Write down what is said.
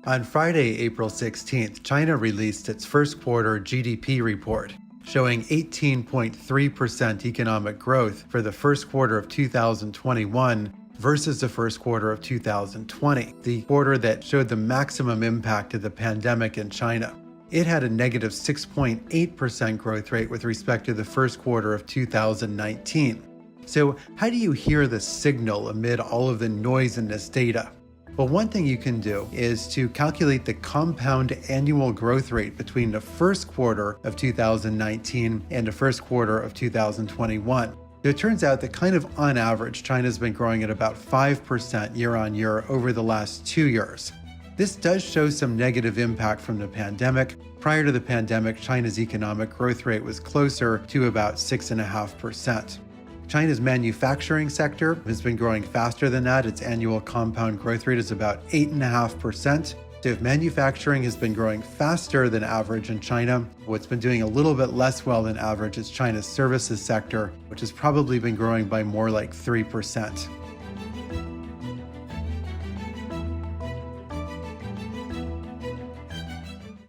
On Friday, April 16th, China released its first quarter GDP report, showing 18.3% economic growth for the first quarter of 2021 versus the first quarter of 2020, the quarter that showed the maximum impact of the pandemic in China. It had a negative 6.8% growth rate with respect to the first quarter of 2019. So how do you hear the signal amid all of the noise in this data? Well, one thing you can do is to calculate the compound annual growth rate between the first quarter of 2019 and the first quarter of 2021. It turns out that kind of on average, China's been growing at about 5% year on year over the last 2 years. This does show some negative impact from the pandemic. Prior to the pandemic, China's economic growth rate was closer to about 6.5%. China's manufacturing sector has been growing faster than that. Its annual compound growth rate is about 8.5%. So if manufacturing has been growing faster than average in China, what's been doing a little bit less well than average is China's services sector, which has probably been growing by more like 3%.